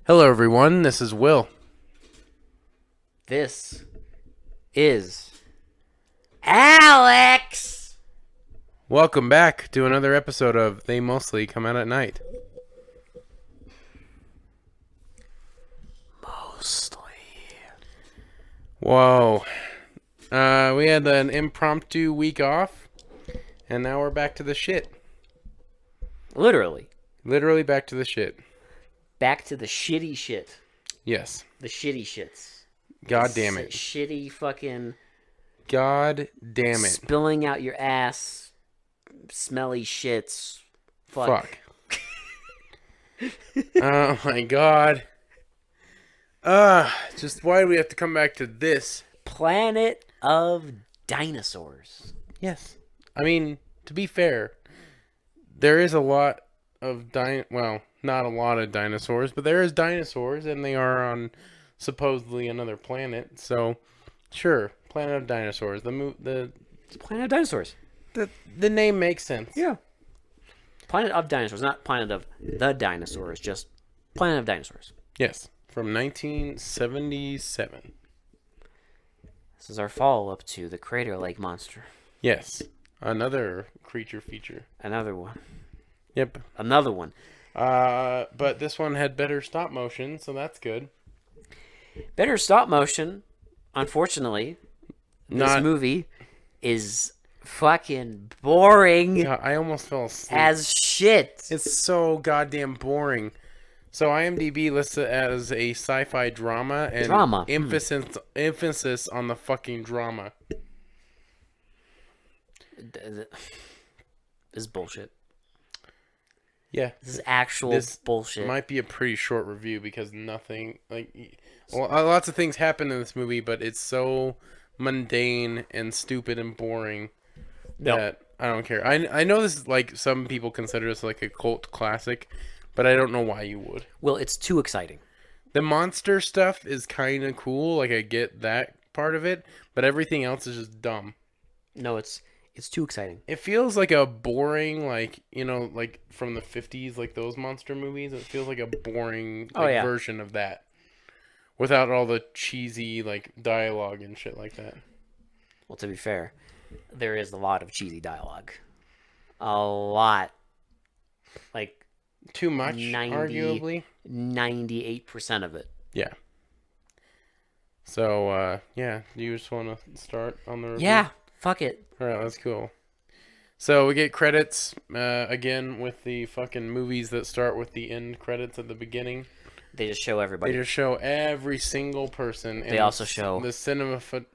Hello, everyone. This is Will. This is Alex. Welcome back to another episode of They Mostly Come Out at Night. Mostly. Whoa. We had an impromptu week off, and now we're back to the shit. Literally. Literally back to the shit. Back to the shitty shit. Yes. The shitty shits. God damn it. Shitty fucking God damn it. spilling out your ass, smelly shits. Fuck. Oh my god. Just why do we have to come back to this? Planet of Dinosaurs. Yes. I mean, to be fair, there is a lot of well, not a lot of dinosaurs, but there is dinosaurs, and they are on supposedly another planet. So, sure, Planet of Dinosaurs. It's Planet of Dinosaurs. The name makes sense. Yeah. Planet of Dinosaurs, not Planet of the Dinosaurs, just Planet of Dinosaurs. Yes, from 1977. This is our follow-up to the Crater Lake Monster. Yes, another creature feature. Another one. Yep. Another one. But this one had better stop motion, so that's good. Better stop motion. Unfortunately, this movie is fucking boring God, I almost fell asleep. as shit. It's so goddamn boring. So IMDb lists it as a sci-fi drama and emphasis on the fucking drama. This is bullshit. Yeah, This is actual bullshit. Might be a pretty short review because nothing lots of things happen in this movie, but it's so mundane and stupid and boring that I don't care. I know this is like some people consider this like a cult classic, but I don't know why you would. Well, it's too exciting. The monster stuff is kind of cool, like I get that part of it, but everything else is just dumb. No, it's too exciting. It feels like a boring, like from the 50s, like those monster movies. It feels like a boring version of that, without all the cheesy like dialogue and shit like that. Well, to be fair, there is a lot of cheesy dialogue. A lot. Like too much, arguably. 98% of it. Yeah. So, do you just want to start on the review? Yeah, fuck it. All right, that's cool. So we get credits again with the fucking movies that start with the end credits at the beginning. They just show everybody. They just show every single person. They also show the cinematographer.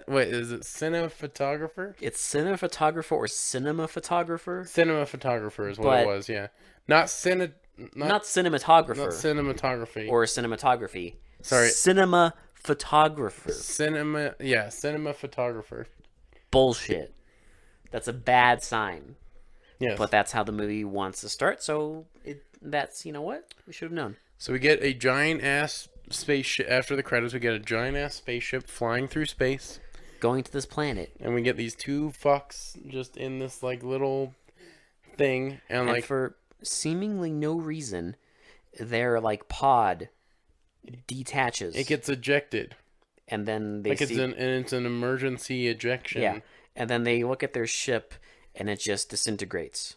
Wait, is it cinematographer? It's cinematographer or cinema photographer. Cinematographer is what it was. Yeah, not cinematographer. Not cinematographer. Not cinematography. Or cinematography. Sorry. Cinema photographer. Cinema photographer. Bullshit. That's a bad sign. Yes. But that's how the movie wants to start, so you know what? We should have known. So we get a giant ass spaceship after the credits. We get a giant ass spaceship flying through space, going to this planet, and we get these two fucks just in this like little thing, and like for seemingly no reason, their like pod detaches. It gets ejected, and then it's an emergency ejection. Yeah, and then they look at their ship, and it just disintegrates.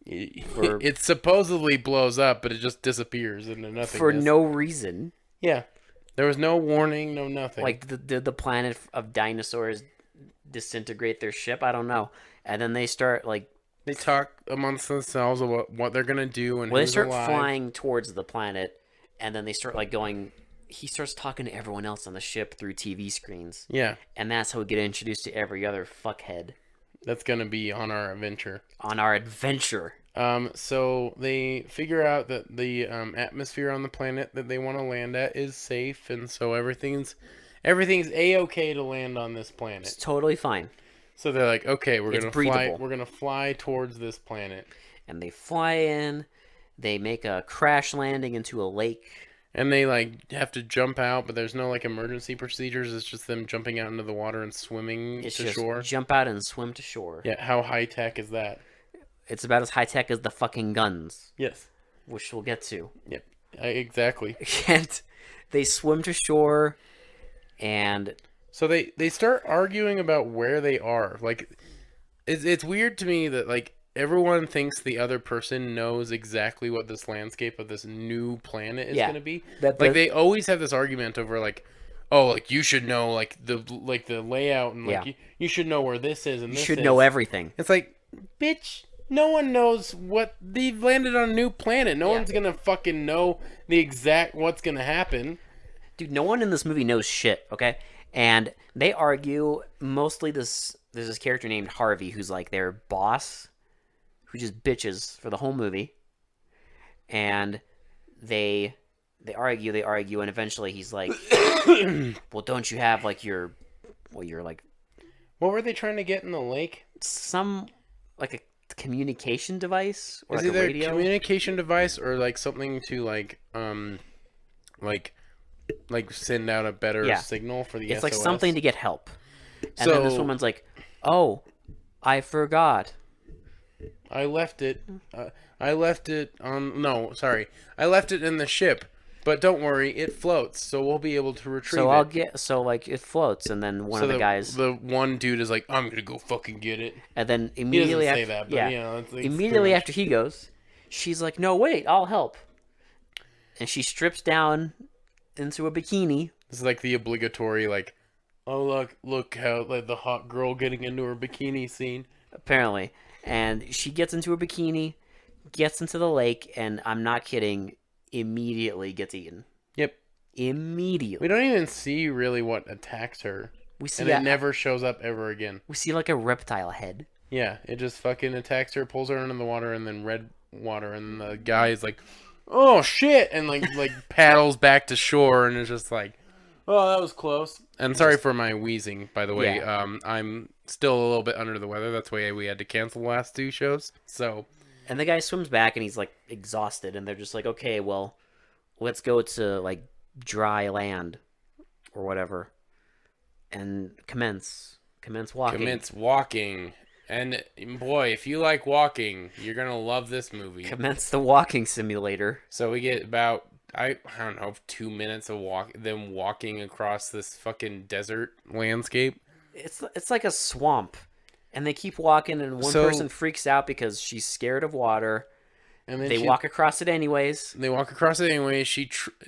It supposedly blows up, but it just disappears into nothing for no reason. Yeah, there was no warning, no nothing. Like did the planet of dinosaurs disintegrate their ship? I don't know. And then they start like they talk amongst themselves about what they're gonna do and they start flying towards the planet. And then they start like going. He starts talking to everyone else on the ship through TV screens. Yeah, and that's how we get introduced to every other fuckhead. That's gonna be on our adventure. So they figure out that the atmosphere on the planet that they want to land at is safe, and so everything's a-okay to land on this planet. It's totally fine. So they're like, okay, we're gonna fly towards this planet, and they fly in. They make a crash landing into a lake. And they like have to jump out, but there's no like emergency procedures. It's just them jumping out into the water and swimming to shore. Jump out and swim to shore. Yeah, how high tech is that? It's about as high tech as the fucking guns, Yes. which we'll get to. Yep. Exactly. And they swim to shore, and So they start arguing about where they are. Like, it's weird to me that like everyone thinks the other person knows exactly what this landscape of this new planet is going to be. Like they always have this argument over like, oh, like you should know like the layout and like you should know where this is and you this should is. know everything. It's like, bitch, no one knows what they've landed on a new planet. No one's gonna fucking know the exact what's gonna happen. Dude, no one in this movie knows shit, okay? And they argue mostly there's this character named Harvey who's like their boss who just bitches for the whole movie. And they argue, and eventually he's like, well, don't you have like your like What were they trying to get in the lake? some like a communication device or Is like a either radio? a communication device or like something to like send out a better signal for the It's SOS? like something to get help. And then this woman's like, "Oh, I forgot." I left it. I left it on. No, sorry. I left it in the ship. But don't worry, it floats, so we'll be able to retrieve it. So like it floats, and then one of the guys, the one dude is like, "I'm gonna go fucking get it." and then He immediately doesn't say after, that, but you know, it's immediately after he goes, she's like, "No, wait, I'll help," and she strips down into a bikini. This is like the obligatory like, oh look how like the hot girl getting into her bikini scene. Apparently, and she gets into her bikini, gets into the lake, and I'm not kidding, immediately gets eaten. Yep. Immediately. We don't even see really what attacks her. We see and it never shows up ever again. We see like a reptile head. Yeah, it just fucking attacks her, pulls her into the water, and then red water, and the guy is like, "Oh shit!" and like paddles back to shore, and it's just like, "Oh, that was close." And sorry for my wheezing, by the way. Yeah. I'm still a little bit under the weather. That's why we had to cancel the last 2 shows. So, and the guy swims back, and he's like exhausted, and they're just like, "Okay, well, let's go to like dry land or whatever, and commence walking." Commence walking. And boy, if you like walking, you're gonna love this movie. Commence the walking simulator. So we get about I don't know 2 minutes of them walking across this fucking desert landscape. It's like a swamp, and they keep walking, and one person freaks out because she's scared of water. And then they walk across it anyways. They walk across it anyway.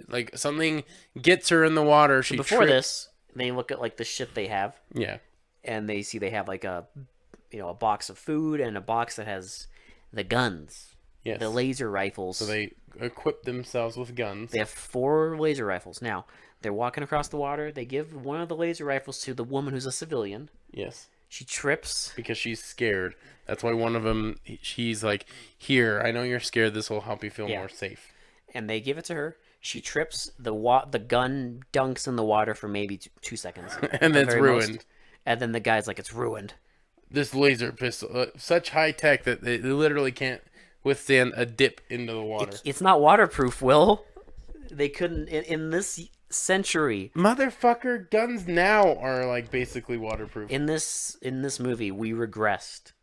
Like something gets her in the water. So before this, they look at like the shit they have. Yeah. And they see they have like a box of food and a box that has the guns. Yes. The laser rifles. So they equip themselves with guns. They have 4 laser rifles. Now, they're walking across the water. They give one of the laser rifles to the woman who's a civilian. Yes. She trips. Because she's scared. That's why one of them, she's like, "Here, I know you're scared. This will help you feel more safe." And they give it to her. She trips. The gun dunks in the water for maybe 2 seconds. And then it's ruined. Most. And then the guy's like, "It's ruined." This laser pistol, such high tech that they literally can't withstand a dip into the water. It's not waterproof, Will. They couldn't in this century. Motherfucker, guns now are like basically waterproof. In this movie, we regressed.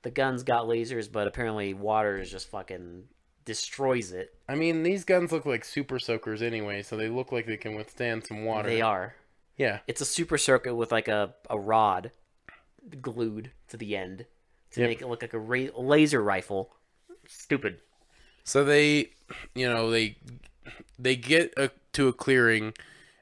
The guns got lasers, but apparently water is just fucking destroys it. I mean, these guns look like super soakers anyway, so they look like they can withstand some water. They are. Yeah. It's a super soaker with like a rod glued to the end to make it look like a laser rifle. Stupid. So they get to a clearing,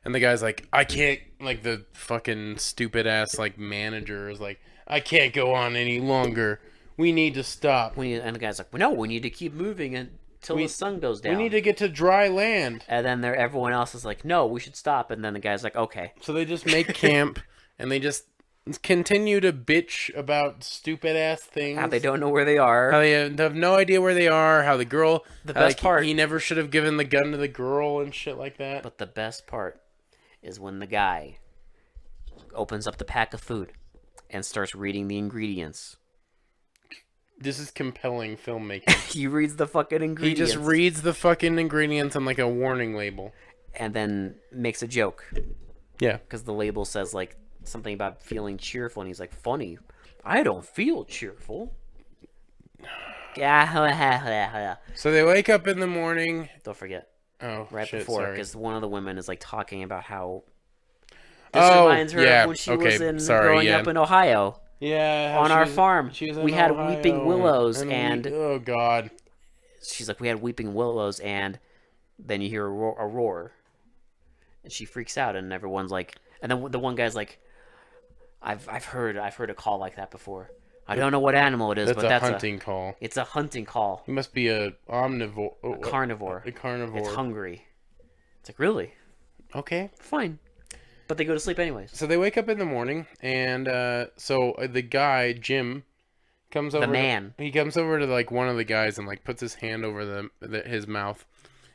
and the guy's like, "I can't," like the fucking stupid ass like manager is like, "I can't go on any longer. We need to stop." And the guy's like, "No, we need to keep moving until the sun goes down. We need to get to dry land." And then everyone else is like, "No, we should stop." And then the guy's like, "Okay." So they just make camp, and they just continue to bitch about stupid ass things. How they don't know where they are. How they have no idea where they are. How the girl. The best part. He never should have given the gun to the girl and shit like that. But the best part is when the guy opens up the pack of food and starts reading the ingredients. This is compelling filmmaking. He reads the fucking ingredients. He just reads the fucking ingredients on like a warning label. And then makes a joke. Yeah. Because the label says like something about feeling cheerful, and he's like, "Funny, I don't feel cheerful." So they wake up in the morning. Don't forget. Oh, Right shit, before, sorry. because one of the women is like talking about how this Oh, reminds her yeah. of when she Okay, was in sorry, growing yeah. up in Ohio Yeah, how on our farm. she was in We had weeping Ohio, willows, and and oh god. she's like, we had weeping willows, and then you hear a roar, and she freaks out, and everyone's like, and then the one guy's like, I've heard a call like that before. I don't know what animal it is, but That's a that's hunting call. it's a hunting call. He must be a omnivore. A carnivore. A carnivore. It's hungry. It's like, really? Okay. Fine. But they go to sleep anyways. So they wake up in the morning, and the guy Jim comes over. The man. He comes over to like one of the guys and like puts his hand over his mouth,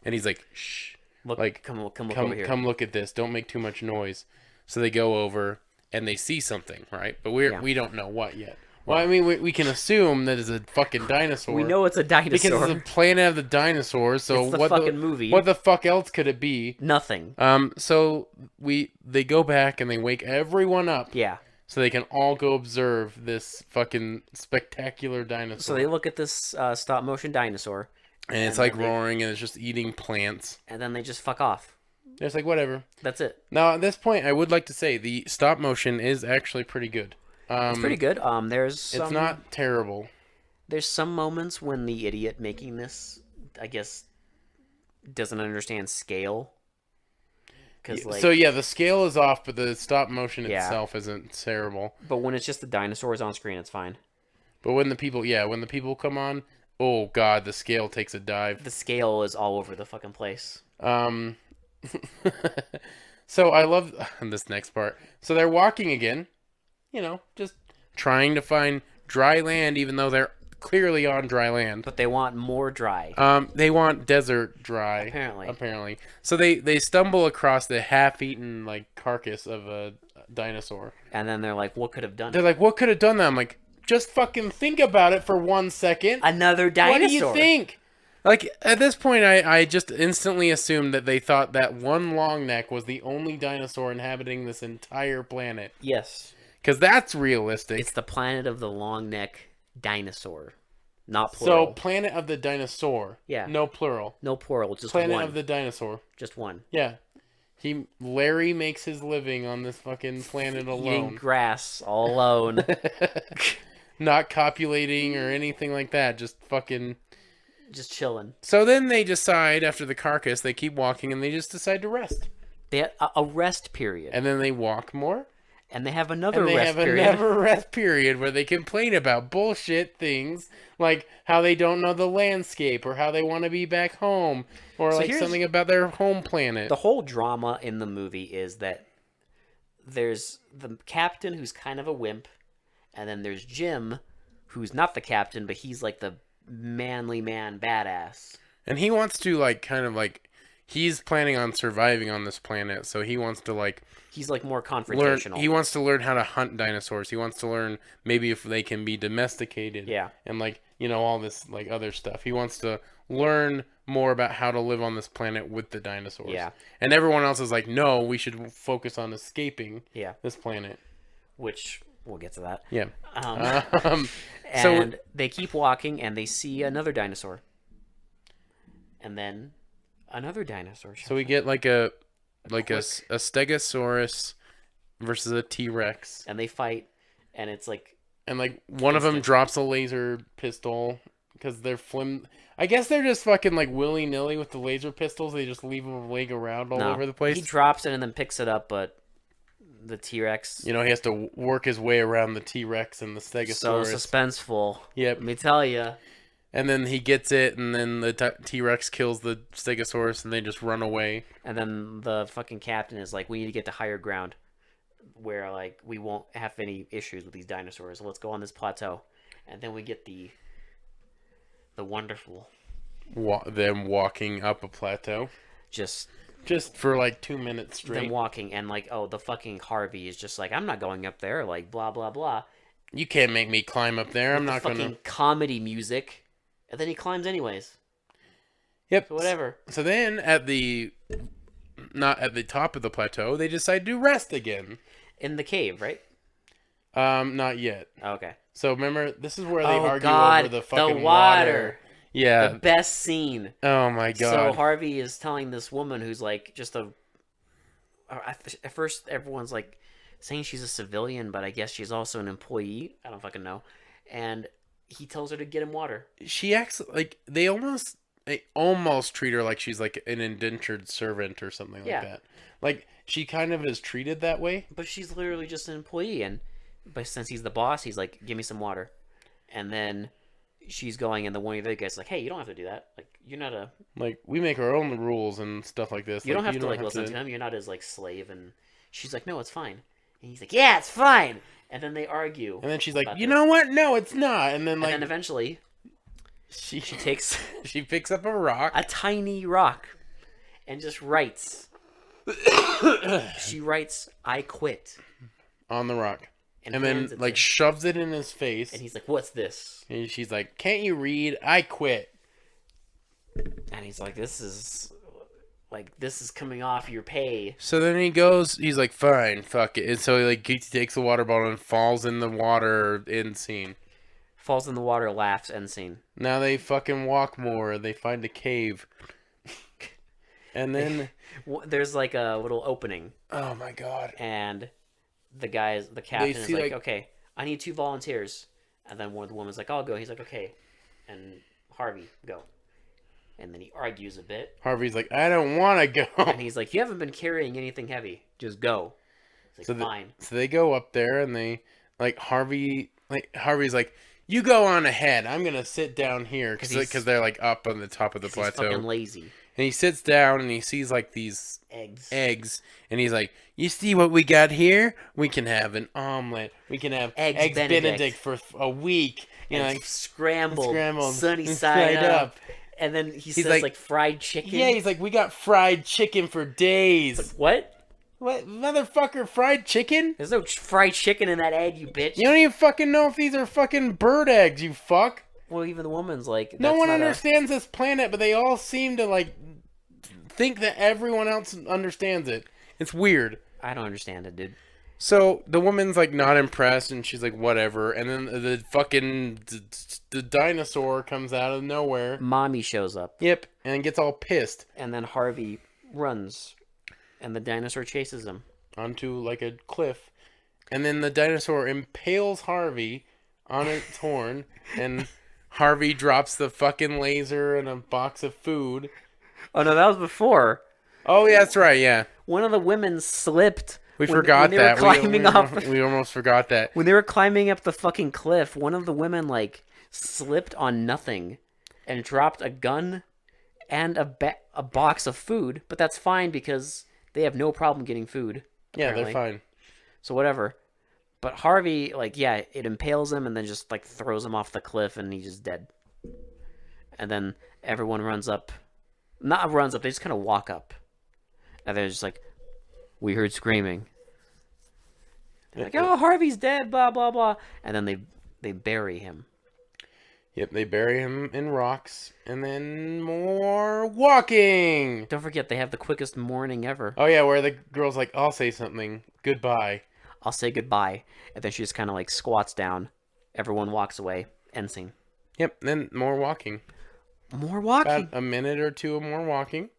and he's like, "Shh, Look, like come look over here. come look at this. Don't make too much noise." So they go over and they see something, right? But we don't know what yet. Well, I mean, we can assume that it's a fucking dinosaur. We know it's a dinosaur. Because it's a planet of the dinosaurs. So It's the what fucking movie. What the fuck else could it be? Nothing. So they go back and they wake everyone up. Yeah. So they can all go observe this fucking spectacular dinosaur. So they look at this stop motion dinosaur. And it's like roaring and it's just eating plants. And then they just fuck off. It's like whatever. That's it. Now at this point, I would like to say the stop motion is actually pretty good. It's pretty good. It's not terrible. There's some moments when the idiot making this, I guess, doesn't understand scale. So yeah, the scale is off, but the stop motion itself isn't terrible. But when it's just the dinosaurs on screen, it's fine. But when the people come on, oh god, the scale takes a dive. The scale is all over the fucking place. So I love this next part. So they're walking again, just trying to find dry land, even though they're clearly on dry land. But they want more dry. They want desert dry. Apparently. So they stumble across the half-eaten like carcass of a dinosaur. And then they're like, what could have done They're it? like, what could have done that? I'm like, just fucking think about it for 1 second. Another dinosaur. What do you think? Like, at this point, I just instantly assumed that they thought that one long neck was the only dinosaur inhabiting this entire planet. Yes. Because that's realistic. It's the planet of the long neck dinosaur. Not plural. So, planet of the dinosaur. Yeah. No plural. No plural, just Planet one. of the dinosaur. Just one. Yeah. Larry makes his living on this fucking planet alone. Eating grass all alone. Not copulating or anything like that. Just fucking... Just chilling. So then they decide, after the carcass, they keep walking and they just decide to rest. They have a rest period. And then they walk more. And they have another and they rest have period. another rest period where they complain about bullshit things like how they don't know the landscape or how they want to be back home or like something about their home planet. The whole drama in the movie is that there's the captain who's kind of a wimp, and then there's Jim who's not the captain, but he's like the manly man badass. And he wants to like kind of like he's planning on surviving on this planet, so he wants to like he's like more confrontational. He wants to learn how to hunt dinosaurs. He wants to learn maybe if they can be domesticated. Yeah. And like, all this like other stuff. He wants to learn more about how to live on this planet with the dinosaurs. Yeah. And everyone else is like, no, we should focus on escaping this planet. Which we'll get to that. Yeah. And they keep walking and they see another dinosaur. And then another dinosaur. So we get like a Stegosaurus versus a T-Rex. And they fight, and it's like... And like one of them drops a laser pistol because they're I guess they're just fucking like willy-nilly with the laser pistols. They just leave them laying around all over the place. He drops it and then picks it up, but the T-Rex... he has to work his way around the T-Rex and the Stegosaurus. So suspenseful. Yep. Let me tell you. And then he gets it, and then the T-Rex kills the Stegosaurus, and they just run away. And then the fucking captain is like, we need to get to higher ground where, like, we won't have any issues with these dinosaurs. Let's go on this plateau. And then we get the wonderful... them walking up a plateau. Just for, like, 2 minutes straight. Them walking, and, like, the fucking Harvey is just like, I'm not going up there, like, blah, blah, blah. You can't make me climb up there. I'm not going to... Fucking comedy music. And then he climbs anyways. Yep. So whatever. So then not at the top of the plateau, they decide to rest again. In the cave, right? Not yet. Okay. So remember, this is where they Oh argue God, over the fucking water. Yeah. The best scene. Oh my God. So Harvey is telling this woman who's like just a. At first, everyone's like saying she's a civilian, but I guess she's also an employee. I don't fucking know. And he tells her to get him water. She acts like they almost treat her like she's like an indentured servant or something like that. Like she kind of is treated that way. But she's literally just an employee, but since he's the boss, he's like, "Give me some water," and then she's going, and the one of the other guys like, "Hey, you don't have to do that. Like, you're not a like we make our own rules and stuff like this. You like, don't have to like listen to him. You're not his like slave." And she's like, "No, it's fine." And he's like, "Yeah, it's fine." And then they argue. And then she's like, "You know what? No, it's not." And then like, and then eventually, she takes she picks up a rock, a tiny rock, and just writes. She writes, "I quit," on the rock. And then, like, to shoves it in his face. And he's like, "What's this?" And she's like, "Can't you read? I quit." And he's like, this is coming off your pay." So then he goes, he's like, "Fine, fuck it." And so he, like, he takes the water bottle and falls in the water, end scene. Falls in the water, laughs, end scene. Now they fucking walk more. They find a cave. And then... there's, like, a little opening. Oh, my God. And... the captain is like, "Okay, I need 2 volunteers." And then one of the woman's like, "I'll go." He's like, "Okay." And Harvey, go. And then he argues a bit. Harvey's like, "I don't want to go." And he's like, "You haven't been carrying anything heavy. Just go." He's like, "Fine." So they go up there and they, Harvey's like, "You go on ahead. I'm going to sit down here." Because they're, like, up on the top of the plateau. He's fucking lazy. And he sits down and he sees like these eggs. And he's like, "You see what we got here? We can have an omelet. We can have eggs Benedict for a week. You know, like scrambled sunny side up." And then he's says like fried chicken. Yeah, he's like, "We got fried chicken for days." Like, what? What, motherfucker, fried chicken? There's no fried chicken in that egg, you bitch. You don't even fucking know if these are fucking bird eggs, you fuck. Well, even the woman's like... No one understands this planet, but they all seem to, like, think that everyone else understands it. It's weird. I don't understand it, dude. So, the woman's, like, not impressed, and she's like, whatever. And then the fucking... the dinosaur comes out of nowhere. Mommy shows up. Yep, and gets all pissed. And then Harvey runs, and the dinosaur chases him. Onto, like, a cliff. And then the dinosaur impales Harvey on its horn, and... Harvey drops the fucking laser and a box of food. Oh, no, that was before. Oh, yeah, that's right, yeah. One of the women slipped. We forgot that. We almost forgot that. When they were climbing up the fucking cliff, one of the women, like, slipped on nothing and dropped a gun and a box of food. But that's fine because they have no problem getting food. Apparently. Yeah, they're fine. So whatever. But Harvey, like, yeah, it impales him and then just, like, throws him off the cliff and he's just dead. And then everyone runs up. Not runs up, they just kind of walk up. And they're just like, "We heard screaming." They're like, "Oh, Harvey's dead, blah, blah, blah." And then they bury him. Yep, they bury him in rocks. And then more walking. Don't forget, they have the quickest morning ever. Oh, yeah, where the girl's like, "I'll say something. Goodbye. I'll say goodbye." And then she just kind of like squats down. Everyone walks away. End scene. Yep, then more walking. More walking. About a minute or two of more walking.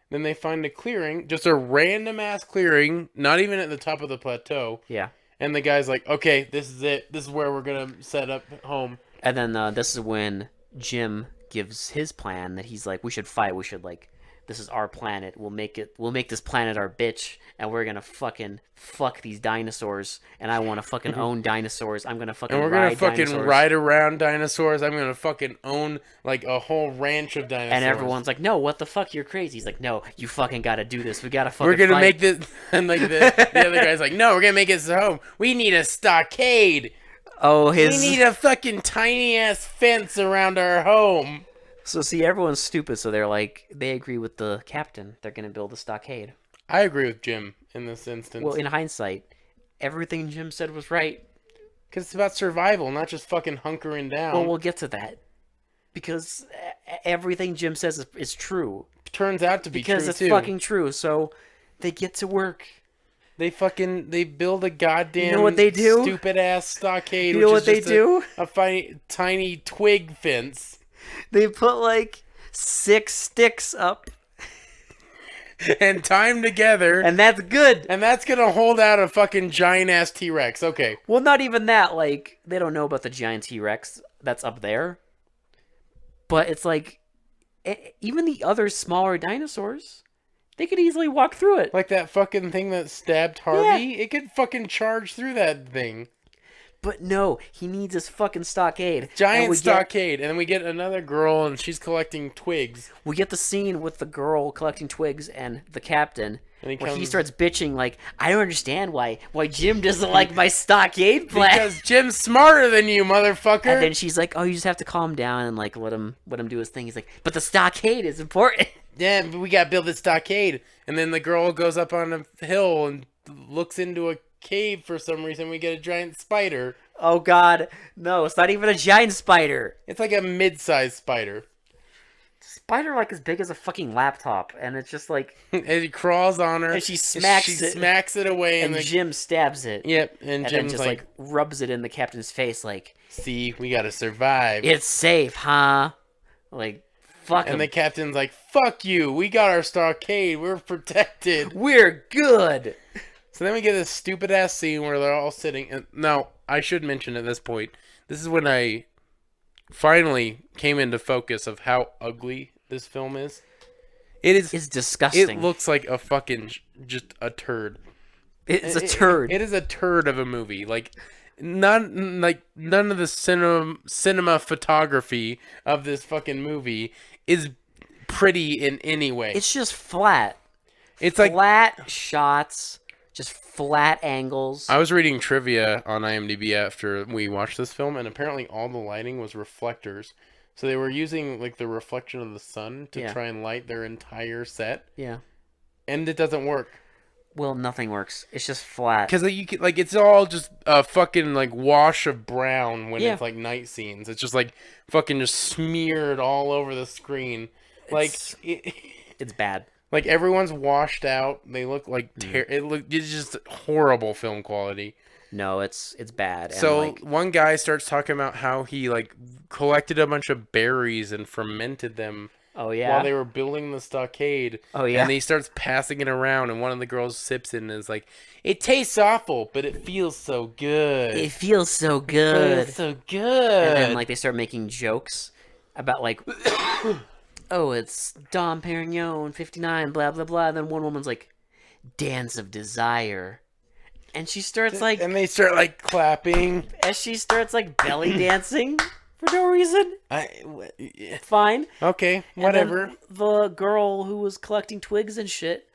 Then they find a clearing, just a random ass clearing, not even at the top of the plateau. Yeah. And the guy's like, "Okay, this is it. This is where we're going to set up home." And then this is when Jim gives his plan that he's like, "We should fight. We should like, this is our planet. We'll make this planet our bitch, and we're gonna fucking fuck these dinosaurs. And I want to fucking own dinosaurs. I'm gonna fucking and we're gonna fucking ride around dinosaurs. I'm gonna fucking own like a whole ranch of dinosaurs." And everyone's like, "No, what the fuck? You're crazy." He's like, "No, you fucking gotta do this. We gotta fucking. We're gonna fight. make this." And like the other guy's like, "No, we're gonna make this home. We need a stockade. Oh, we need a fucking tiny ass fence around our home." So see, everyone's stupid, so they're like, they agree with the captain. They're going to build a stockade. I agree with Jim in this instance. Well, in hindsight, everything Jim said was right. Because it's about survival, not just fucking hunkering down. Well, we'll get to that. Because everything Jim says is true. Turns out to be true, too. Because it's fucking true, so they get to work. They build a goddamn You know what they do? stupid ass stockade, You know which what is they just do? a tiny twig fence. They put like 6 sticks up, And time together, and that's good. and that's gonna hold out a fucking giant ass T-Rex. Okay, Well, not even that. Like, they don't know about the giant T-Rex that's up there. But it's like, even the other smaller dinosaurs, they could easily walk through it. like that fucking thing that stabbed Harvey, it could fucking charge through that thing. But no, he needs his fucking stockade. Giant stockade, and then we get another girl, and she's collecting twigs. We get the scene with the girl collecting twigs and the captain, And where he starts bitching like, "I don't understand why Jim doesn't like my stockade plan." Because Jim's smarter than you, motherfucker. And then she's like, "Oh, you just have to calm down and like let him do his thing." He's like, "But the stockade is important." Yeah, but we gotta build this stockade. And then the girl goes up on a hill and looks into a cave for some reason. We get a giant spider. Oh God, no! It's not even a giant spider. It's like a mid-sized spider. Spider like as big as a fucking laptop, and it's just like, And he crawls on her. and she smacks she it, smacks it away. and And Jim stabs it. Yep, and And then Jim's just like rubs it in the captain's face, like, see, we gotta survive. "It's safe, huh?" Like, fuck And him. the captain's like, fuck you, we got our stockade, we're protected. We're good. So then we get this stupid ass scene where they're all sitting. And now, I should mention at this point, this is when I finally came into focus of how ugly this film is. It's disgusting. It looks like a fucking just a turd. It's a turd. It is a turd of a movie. Like none of the cinema photography of this fucking movie is pretty in any way. It's just flat. It's like Flat shots, just flat angles. I was reading trivia on IMDb after we watched this film, and apparently all the lighting was reflectors. So they were using like the reflection of the sun to try and light their entire set, Yeah. and it doesn't work. Well, nothing works. It's just flat. Because like, it's all just a fucking like wash of brown when Yeah. it's like night scenes. It's just like fucking just smeared all over the screen. Like It's bad. like everyone's washed out. They look like it's just horrible film quality. No, it's bad. And So like, one guy starts talking about how he like collected a bunch of berries and fermented them oh yeah. while they were building the stockade. Oh, yeah? And he starts passing it around, and one of the girls sips it and is like, "It tastes awful, but it feels so good. It feels so It good. feels so good." And then like they start making jokes about like, "Oh, it's Dom Perignon, 59, blah blah blah." And then one woman's like, "Dance of Desire," and she starts like, and they start like clapping. as she starts like belly dancing for no reason. Yeah. Fine. Okay, And then whatever. the girl who was collecting twigs and shit,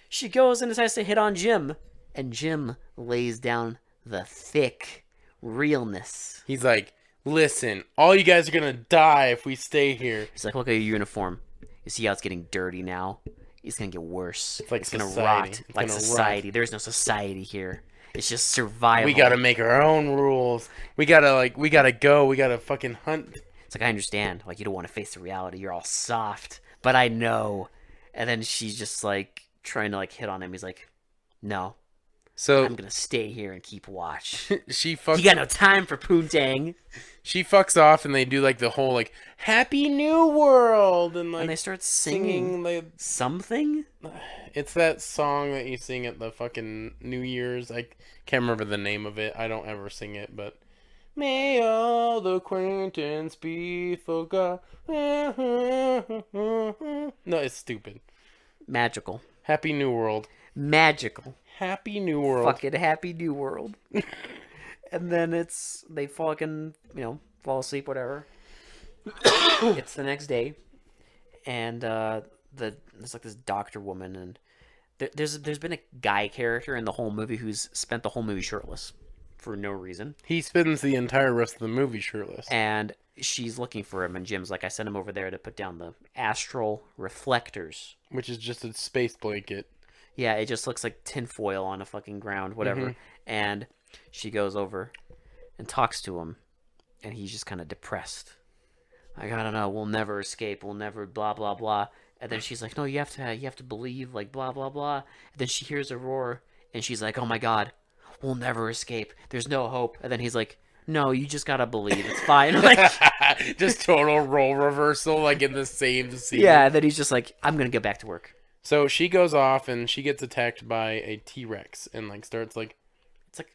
she goes and decides to hit on Jim, and Jim lays down the thick realness. He's like, "Listen, all you guys are gonna die if we stay here." He's like, "Look at your uniform. You see how it's getting dirty now? It's gonna get worse. It's like gonna society. rot. It's Like gonna society. There's no society here. It's just survival." We gotta make our own rules. We gotta go. We gotta fucking hunt. It's like, I understand. Like, you don't want to face the reality. You're all soft. But I know. And then she's just, like, trying to, like, hit on him. He's like, "No. So I'm going to stay here and keep watch. she fucks. You got no time for poontang." She fucks off, and they do like the whole like Happy New World, and like And they start singing like something? it's that song that you sing at the fucking New Year's. I can't remember the name of it. I don't ever sing it, but may all the acquaintance be forgot. No, it's stupid. Magical. Happy New World. Magical. Happy New World. Fucking Happy New World. And then they fucking, fall asleep, whatever. It's the next day. And there's like this doctor woman, and there's been a guy character in the whole movie who's spent the whole movie shirtless for no reason. He spends the entire rest of the movie shirtless. And she's looking for him, and Jim's like, "I sent him over there to put down the astral reflectors." Which is just a space blanket. Yeah, it just looks like tinfoil on a fucking ground, whatever. Mm-hmm. And she goes over and talks to him, and he's just kind of depressed. Like, "I don't know, we'll never escape, we'll never blah blah blah." And then she's like, "No, you have to believe, like blah blah blah." And then she hears a roar, And she's like, "Oh my god, we'll never escape. There's no hope." And then he's like, "No, you just gotta believe. It's fine." Like, Just total role reversal, like in the same scene. yeah. And then he's just like, "I'm gonna get back to work." So she goes off and she gets attacked by a T-Rex and like starts like It's like,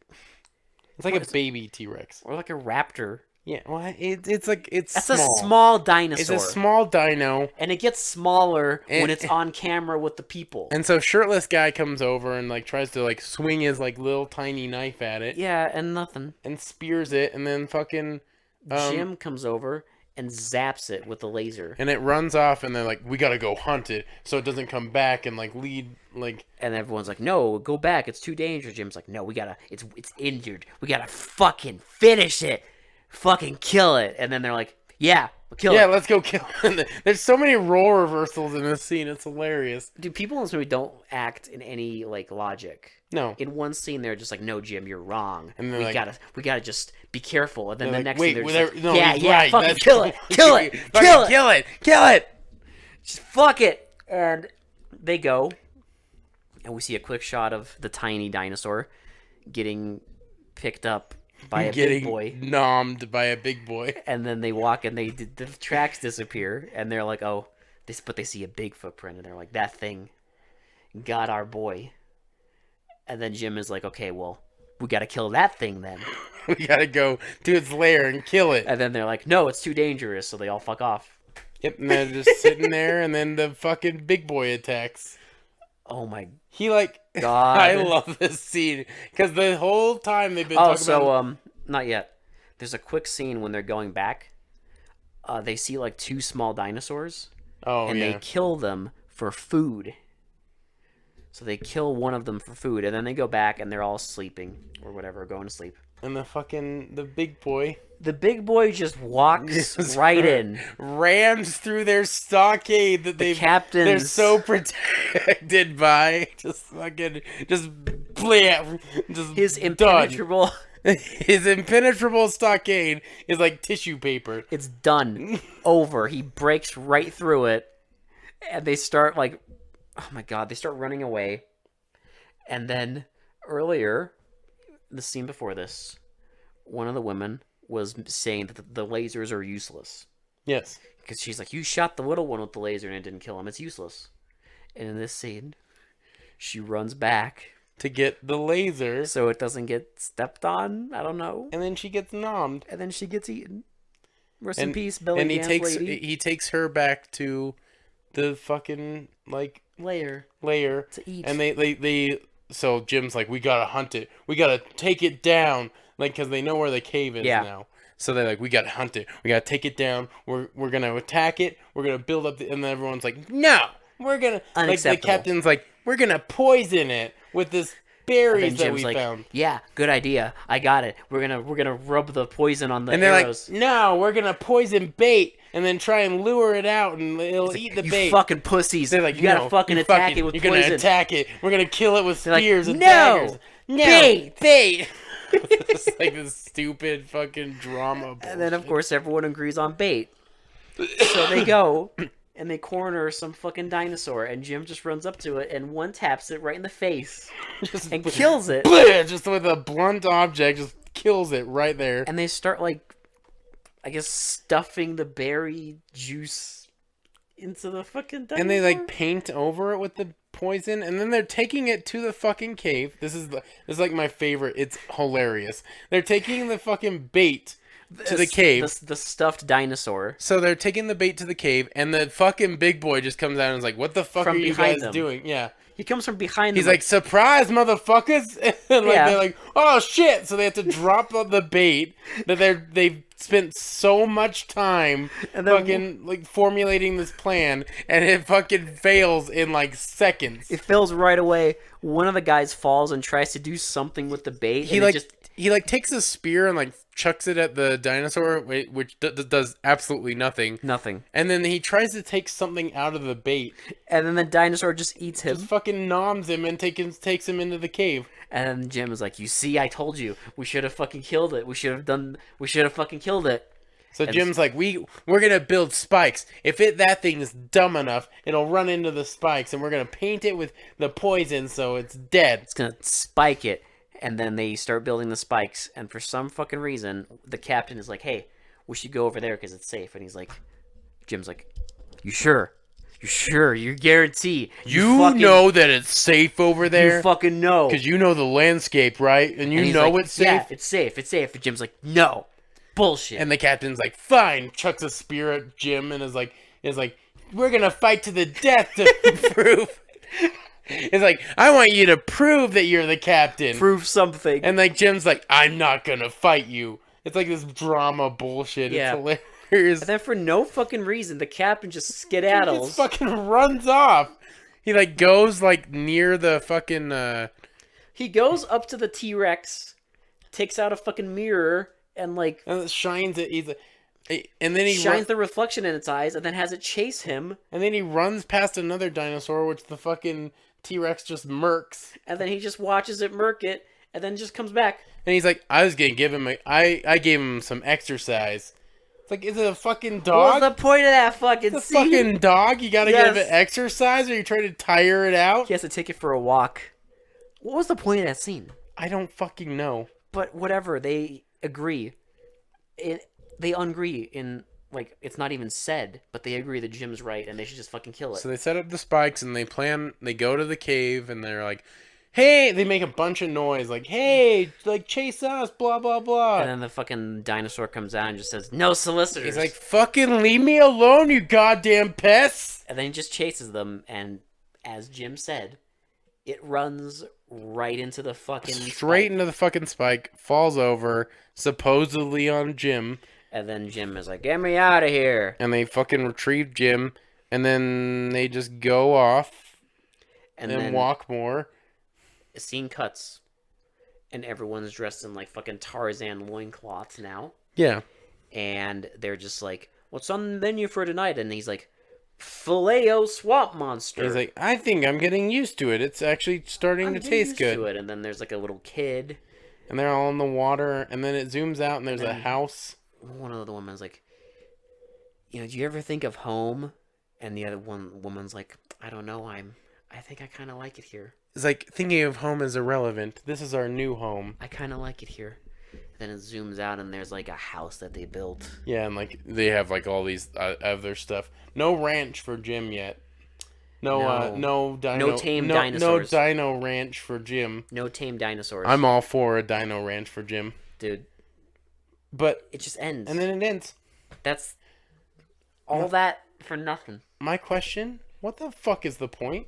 it's like a baby T-Rex. or like a raptor. Yeah, well, it's like it's That's small. a small dinosaur. It's a small dino, and it gets smaller when And- it's on camera with the people. and so shirtless guy comes over and like tries to like swing his like little tiny knife at it Yeah, and nothing. and spears it, and then fucking Jim comes over and zaps it with the laser. and it runs off, and they're like, we gotta go hunt it so it doesn't come back and like lead like. And everyone's like, "No, go back. It's too dangerous." Jim's like, "No, we gotta. It's injured. We gotta fucking finish it. Fucking kill it." And then they're like, "Yeah, we'll kill Yeah, it." let's go kill it. There's so many role reversals in this scene. It's hilarious. Dude, people in this movie don't act in any like logic. No. In one scene, they're just like, "No, Jim, you're wrong. And they're we like- gotta just be careful." And then the They're like, next wait, scene, they're just like, no, "Yeah, he's yeah, right. fucking That's- kill it, kill it, Fucking kill it, kill it, kill it. just fuck it." And they go, and we see a quick shot of the tiny dinosaur getting picked up by a Getting big boy. nommed by a big boy. And then they walk and the tracks disappear, and they're like, "Oh, but they see a big footprint, and they're like, that thing got our boy." And then Jim is like, "Okay, well, we gotta kill that thing then." We gotta go to its lair and kill it. And then they're like, "No, it's too dangerous," so they all fuck off. Yep, and they're just sitting there, and then the fucking big boy attacks. Oh my He like, god! I love this scene because the whole time they've been Oh, talking about. not yet. There's a quick scene when they're going back. They see like two small dinosaurs, Oh and yeah, they kill them for food. So they kill one of them for food, and then they go back and they're all sleeping or whatever, going to sleep. and the big boy The big boy just walks Just right in. rams through their stockade that they're captain's- so protected by. Just fucking just blam, just His done. impenetrable. His impenetrable stockade is like tissue paper. It's done. Over. He breaks right through it, and they start like, oh my god, they start running away. And then earlier, the scene before this, one of the women was saying that the lasers are useless. Yes. Because she's like, "You shot the little one with the laser and it didn't kill him. It's useless." And in this scene, she runs back To get the laser, so it doesn't get stepped on. I don't know. and then she gets nommed. And then she gets eaten. Rest in And, peace, Billy and he Dan's takes lady. he takes her back to the fucking like Layer lair to eat. and they so Jim's like, we gotta hunt it, we gotta take it down, like, because they know where the cave is Yeah. now. So they're like, we gotta hunt it, we gotta take it down, we're gonna attack it, we're gonna build up and then everyone's like, no, we're gonna, like, the Unacceptable. captain's like, we're gonna poison it with this And berries then that Jim's we like, found. "Yeah, good idea. I got it. We're gonna rub the poison on the And they're arrows." like, no, we're gonna poison bait and then try and lure it out and it'll eat the "You bait. fucking pussies! They're like, you gotta no, fucking you attack it with you're poison." gonna attack it. We're gonna kill it with They're like, spears and "No, daggers. No, bait." bait. It's like this stupid fucking drama. And then, of bullshit. course, everyone agrees on bait. So they go and they corner some fucking dinosaur, and Jim just runs up to it and one taps it right in the face just and kills it. just with a blunt object, just kills it right there. And they start like, I guess, stuffing the berry juice into the fucking dinosaur. And they like paint over it with the poison, and then they're taking it to the fucking cave. This is like my favorite. It's hilarious. They're taking the fucking bait to the cave. The stuffed dinosaur. So they're taking the bait to the cave, and the fucking big boy just comes out and is like, "What the fuck From are you behind guys them. doing?" Yeah. He comes from behind He's them. like, "Surprise, motherfuckers!" And like Yeah. they're like, "Oh shit!" So they have to drop the bait that they've spent so much time And then- fucking like formulating this plan, and it fucking fails in like seconds. it fails right away. One of the guys falls and tries to do something with the bait. He and like it just he like takes a spear and like chucks it at the dinosaur, which does absolutely nothing. nothing. And then he tries to take something out of the bait. And then the dinosaur just eats him. Just fucking noms him and takes him into the cave. And then Jim is like, "You see, I told you. We should have fucking killed it. We should have fucking killed it." So Jim's like, we're gonna build spikes. If that thing is dumb enough, it'll run into the spikes, and we're gonna paint it with the poison so it's dead. It's gonna spike it, and then they start building the spikes. And for some fucking reason, the captain is like, "Hey, we should go over there because it's safe." And he's like, Jim's like, "You sure? You sure? You guarantee? You know that it's safe over there? You fucking know. Because you know the landscape, right? And you know like, it's safe? Yeah, it's safe. It's safe." And Jim's like, "No. Bullshit." And the captain's like, fine. Chucks a spear at Jim and is like, we're going to fight to the death to prove. It's like, I want you to prove that you're the captain. Prove something. And like Jim's like, I'm not going to fight you. It's like this drama bullshit. Yeah. It's hilarious. And then for no fucking reason, the captain just skedaddles. He just fucking runs off. He like goes like near the fucking. He goes up to the T-Rex, takes out a fucking mirror, and like shines it. And then he shines the reflection in its eyes, and then has it chase him. And then he runs past another dinosaur, which the fucking T-Rex just murks. And then he just watches it murk it, and then just comes back. And he's like, I was gonna give him I gave him some exercise. It's like, is it a fucking dog? What was the point of that fucking it's a scene? fucking dog? You gotta give it exercise, or you trying to tire it out? He has to take it for a walk. What was the point of that scene? I don't fucking know. But whatever, they agree. They agree in, like, it's not even said, but they agree that Jim's right, and they should just fucking kill it. So they set up the spikes, and they go to the cave, and they're like, hey, they make a bunch of noise, like, hey, like, chase us, blah, blah, blah. And then the fucking dinosaur comes out and just says, no solicitors. He's like, fucking leave me alone, you goddamn pests. And then he just chases them, and as Jim said, it runs right into the fucking straight into the fucking spike, falls over, supposedly on Jim. And then Jim is like, get me out of here. And they fucking retrieve Jim, and then they just go off and then walk more. The scene cuts, and everyone's dressed in like fucking Tarzan loincloths now. Yeah. And they're just like, what's on the menu for tonight? And he's like, Filet-O swamp monster. He's like, I think I'm getting used to it. It's actually starting to taste good. And then there's like a little kid. And they're all in the water, and then it zooms out, and there's a house. One of the women's like, do you ever think of home? And the other woman's like, I don't know, I think I kind of like it here. It's like, thinking of home is irrelevant. This is our new home. I kind of like it here. Then it zooms out, and there's like a house that they built. Yeah, and like they have like all these other stuff. No ranch for Jim yet. No tame dinosaurs. No dino ranch for Jim. No tame dinosaurs. I'm all for a dino ranch for Jim. Dude. But it just ends. And then it ends. That's all that for nothing. My question, what the fuck is the point?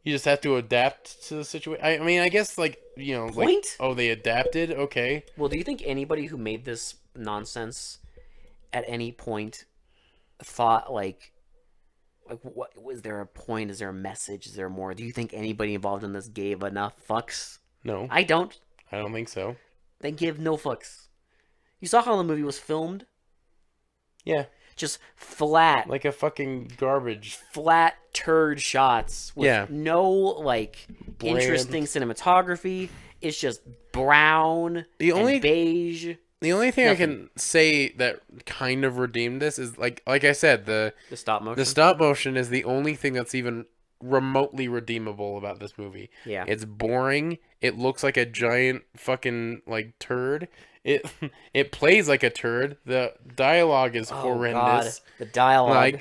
You just have to adapt to the situation. I mean, I guess, like, point? Like, oh, they adapted? Okay. Well, do you think anybody who made this nonsense at any point thought, like, what was there a point? Is there a message? Is there more? Do you think anybody involved in this gave enough fucks? No. I don't. I don't think so. They give no fucks. You saw how the movie was filmed? Yeah. Just flat. Like a fucking garbage. Flat turd shots with no, like, interesting cinematography. It's just brown and beige. The only thing I can say that kind of redeemed this is, like I said, the stop motion. The stop motion is the only thing that's even remotely redeemable about this movie. Yeah. It's boring. It looks like a giant fucking, like, turd. It plays like a turd. The dialogue is horrendous. God. The dialogue.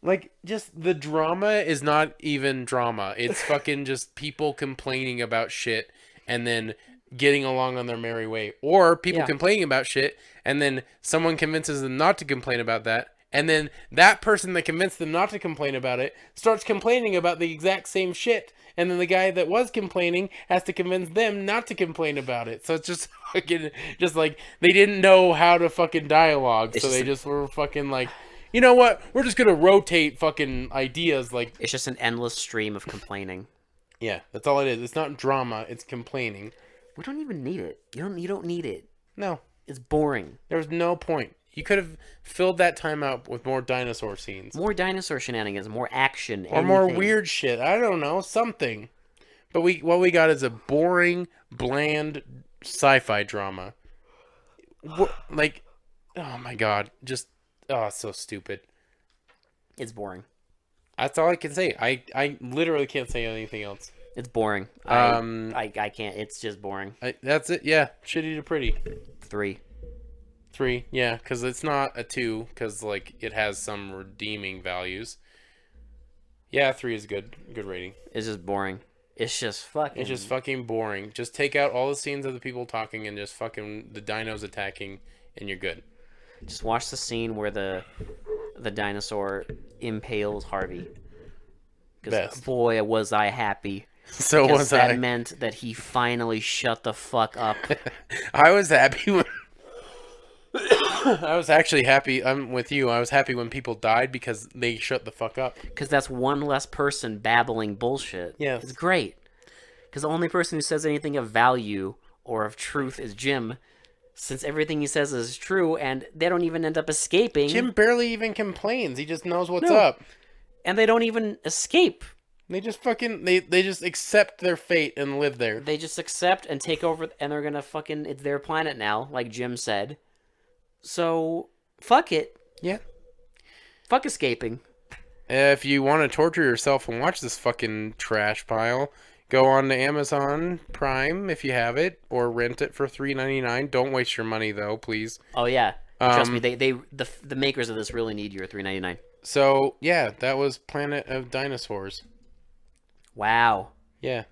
Like, just the drama is not even drama. It's fucking just people complaining about shit and then getting along on their merry way. Or people complaining about shit and then someone convinces them not to complain about that. And then that person that convinced them not to complain about it starts complaining about the exact same shit. And then the guy that was complaining has to convince them not to complain about it. So it's just fucking, just like, they didn't know how to fucking dialogue. So they just were fucking like, you know what? We're just going to rotate fucking ideas. Like, it's just an endless stream of complaining. Yeah, that's all it is. It's not drama. It's complaining. We don't even need it. You don't need it. No. It's boring. There's no point. You could have filled that time out with more dinosaur scenes. More dinosaur shenanigans, more action, or more weird shit. I don't know, something. But what we got is a boring, bland sci-fi drama. like, oh my god, just it's so stupid. It's boring. That's all I can say. I literally can't say anything else. It's boring. Um, I can't. It's just boring. that's it. Yeah, shitty to pretty. 3. 3, yeah, because it's not a 2, because like it has some redeeming values. Yeah, 3 is good rating. It's just boring. It's just fucking. It's just fucking boring. Just take out all the scenes of the people talking and just fucking the dinos attacking, and you're good. Just watch the scene where the dinosaur impales Harvey. Because Best. boy, was I happy. So Because was that I. meant that he finally shut the fuck up. I was happy when. I was actually happy. I'm with you. I was happy when people died because they shut the fuck up. Because that's one less person babbling bullshit. Yes. It's great. Because the only person who says anything of value or of truth is Jim, since everything he says is true, and they don't even end up escaping. Jim barely even complains. He just knows what's No. up. And they don't even escape. They just fucking they just accept their fate and live there. They just accept and take over, and they're gonna fucking, it's their planet now, like Jim said. So, fuck it. Yeah. Fuck escaping. If you want to torture yourself and watch this fucking trash pile, go on to Amazon Prime if you have it, or rent it for $3.99. Don't waste your money though, please. Oh yeah, trust me. The makers of this really need your $3.99. So yeah, that was Planet of Dinosaurs. Wow. Yeah.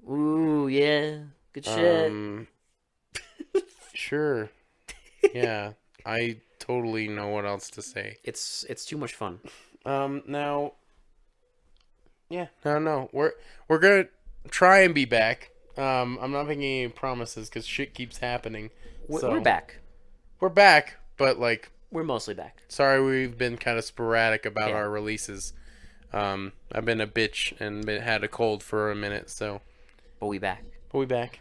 Ooh yeah. Good shit. Sure. Yeah. I totally know what else to say. It's too much fun. Now. Yeah. No. We're gonna try and be back. I'm not making any promises because shit keeps happening. We're back. We're back, but like, We're mostly back. sorry we've been kind of sporadic about Yeah. our releases. I've been a bitch and had a cold for a minute, so But we back. we'll be back.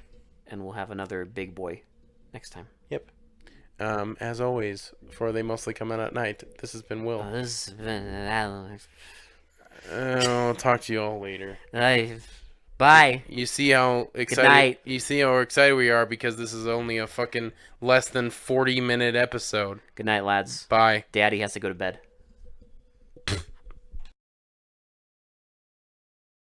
And we'll have another big boy next time. Yep. As always, for they mostly come out at night. This has been Will. This has been Alex. I'll talk to you all later. Bye. You see how excited night. you see how excited we are because this is only a fucking less than 40-minute episode. Good night, lads. Bye. Daddy has to go to bed.